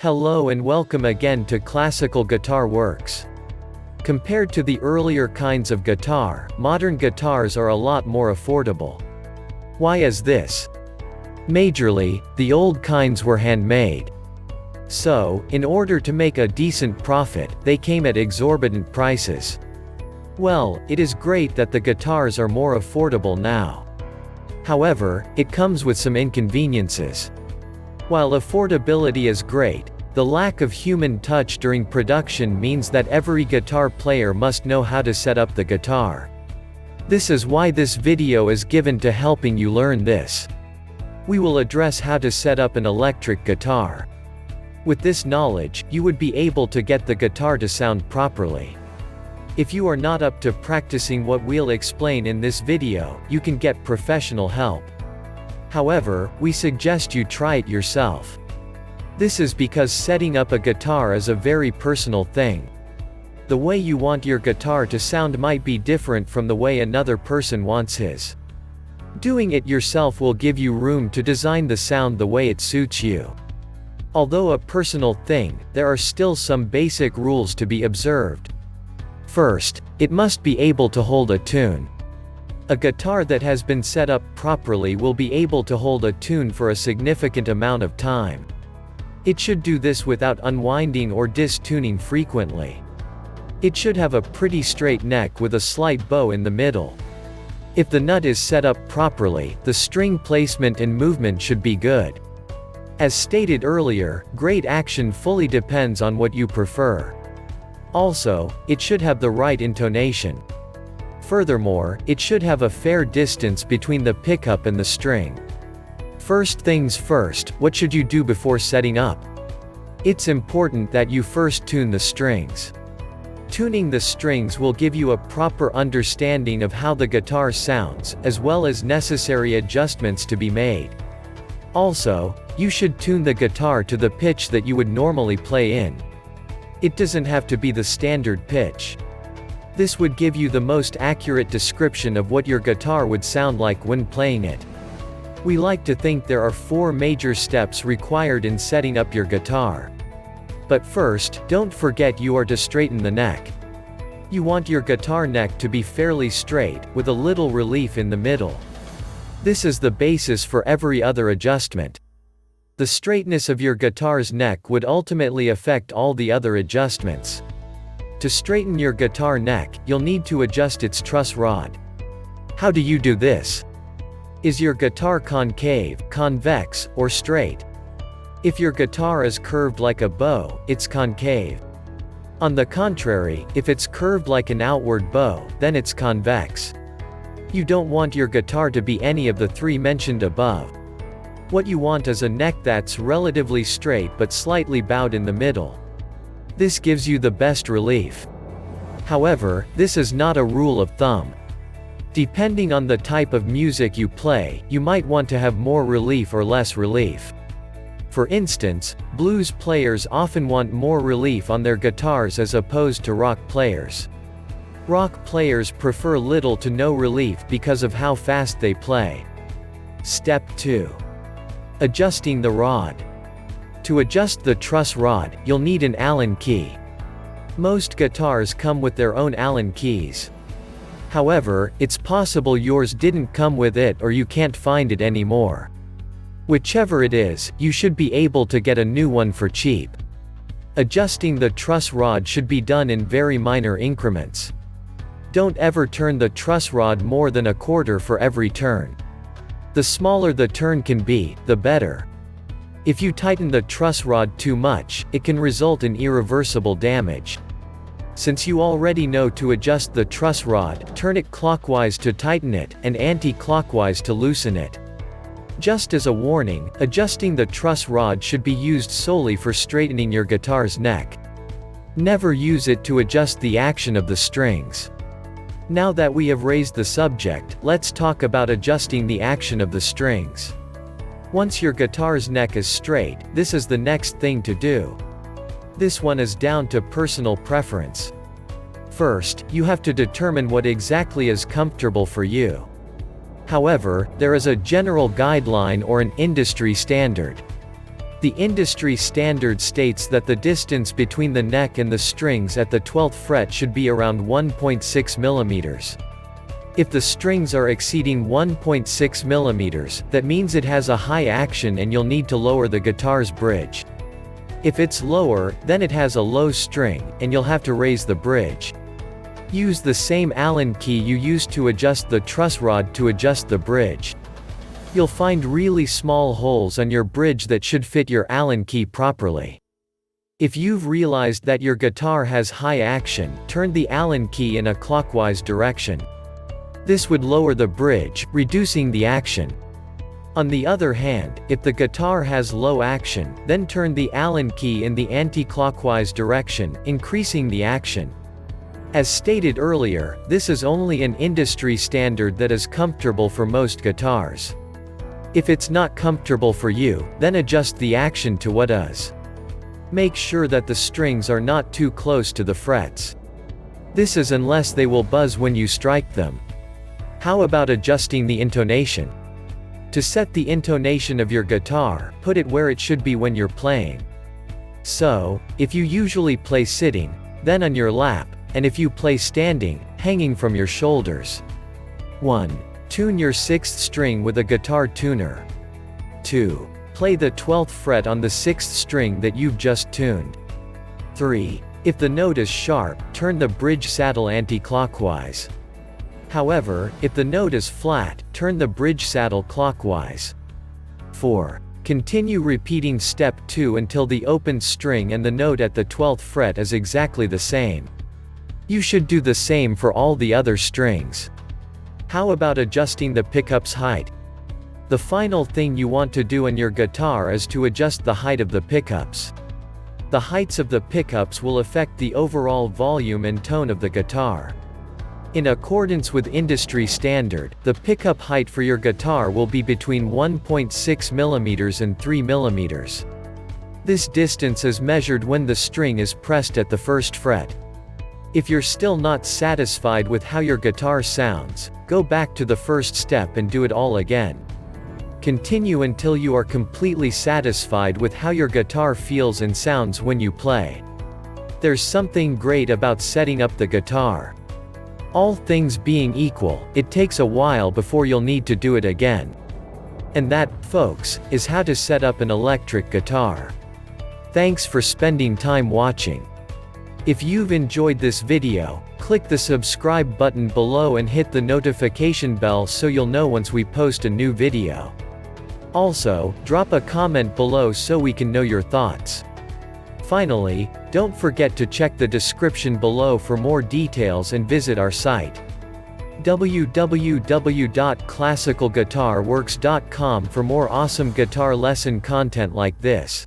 Hello and welcome again to Classical Guitar Works. Compared to the earlier kinds of guitar, modern guitars are a lot more affordable. Why is this? Majorly, the old kinds were handmade. So, in order to make a decent profit, they came at exorbitant prices. Well, it is great that the guitars are more affordable now. However, it comes with some inconveniences. While affordability is great, the lack of human touch during production means that every guitar player must know how to set up the guitar. This is why this video is given to helping you learn this. We will address how to set up an electric guitar. With this knowledge, you would be able to get the guitar to sound properly. If you are not up to practicing what we'll explain in this video, you can get professional help. However, we suggest you try it yourself. This is because setting up a guitar is a very personal thing. The way you want your guitar to sound might be different from the way another person wants his. Doing it yourself will give you room to design the sound the way it suits you. Although a personal thing, there are still some basic rules to be observed. First, it must be able to hold a tune. A guitar that has been set up properly will be able to hold a tune for a significant amount of time. It should do this without unwinding or distuning frequently. It should have a pretty straight neck with a slight bow in the middle. If the nut is set up properly, the string placement and movement should be good. As stated earlier, great action fully depends on what you prefer. Also, it should have the right intonation. Furthermore, it should have a fair distance between the pickup and the string. First things first, what should you do before setting up? It's important that you first tune the strings. Tuning the strings will give you a proper understanding of how the guitar sounds, as well as necessary adjustments to be made. Also, you should tune the guitar to the pitch that you would normally play in. It doesn't have to be the standard pitch. This would give you the most accurate description of what your guitar would sound like when playing it. We like to think there are 4 major steps required in setting up your guitar. But first, don't forget you are to straighten the neck. You want your guitar neck to be fairly straight, with a little relief in the middle. This is the basis for every other adjustment. The straightness of your guitar's neck would ultimately affect all the other adjustments. To straighten your guitar neck, you'll need to adjust its truss rod. How do you do this? Is your guitar concave, convex, or straight? If your guitar is curved like a bow, it's concave. On the contrary, if it's curved like an outward bow, then it's convex. You don't want your guitar to be any of the 3 mentioned above. What you want is a neck that's relatively straight but slightly bowed in the middle. This gives you the best relief. However, this is not a rule of thumb. Depending on the type of music you play, you might want to have more relief or less relief. For instance, blues players often want more relief on their guitars as opposed to rock players. Rock players prefer little to no relief because of how fast they play. Step 2. Adjusting the rod. To adjust the truss rod, you'll need an Allen key. Most guitars come with their own Allen keys. However, it's possible yours didn't come with it or you can't find it anymore. Whichever it is, you should be able to get a new one for cheap. Adjusting the truss rod should be done in very minor increments. Don't ever turn the truss rod more than a quarter for every turn. The smaller the turn can be, the better. If you tighten the truss rod too much, it can result in irreversible damage. Since you already know to adjust the truss rod, turn it clockwise to tighten it, and anti-clockwise to loosen it. Just as a warning, adjusting the truss rod should be used solely for straightening your guitar's neck. Never use it to adjust the action of the strings. Now that we have raised the subject, let's talk about adjusting the action of the strings. Once your guitar's neck is straight, this is the next thing to do. This one is down to personal preference. First, you have to determine what exactly is comfortable for you. However, there is a general guideline or an industry standard. The industry standard states that the distance between the neck and the strings at the 12th fret should be around 1.6 mm. If the strings are exceeding 1.6 mm, that means it has a high action and you'll need to lower the guitar's bridge. If it's lower, then it has a low string, and you'll have to raise the bridge. Use the same Allen key you used to adjust the truss rod to adjust the bridge. You'll find really small holes on your bridge that should fit your Allen key properly. If you've realized that your guitar has high action, turn the Allen key in a clockwise direction. This would lower the bridge, reducing the action. On the other hand, if the guitar has low action, then turn the Allen key in the anticlockwise direction, increasing the action. As stated earlier, this is only an industry standard that is comfortable for most guitars. If it's not comfortable for you, then adjust the action to what is. Make sure that the strings are not too close to the frets. This is unless they will buzz when you strike them. How about adjusting the intonation? To set the intonation of your guitar, put it where it should be when you're playing. So, if you usually play sitting, then on your lap, and if you play standing, hanging from your shoulders. 1. Tune your 6th string with a guitar tuner. 2. Play the 12th fret on the 6th string that you've just tuned. 3. If the note is sharp, turn the bridge saddle anti-clockwise. However, if the note is flat, turn the bridge saddle clockwise. 4. Continue repeating step 2 until the opened string and the note at the 12th fret is exactly the same. You should do the same for all the other strings. How about adjusting the pickup's height? The final thing you want to do on your guitar is to adjust the height of the pickups. The heights of the pickups will affect the overall volume and tone of the guitar. In accordance with industry standard, the pickup height for your guitar will be between 1.6 mm and 3 mm. This distance is measured when the string is pressed at the 1st fret. If you're still not satisfied with how your guitar sounds, go back to the first step and do it all again. Continue until you are completely satisfied with how your guitar feels and sounds when you play. There's something great about setting up the guitar. All things being equal, it takes a while before you'll need to do it again. And that, folks, is how to set up an electric guitar. Thanks for spending time watching. If you've enjoyed this video, click the subscribe button below and hit the notification bell so you'll know once we post a new video. Also, drop a comment below so we can know your thoughts. Finally, don't forget to check the description below for more details and visit our site www.classicalguitarworks.com for more awesome guitar lesson content like this.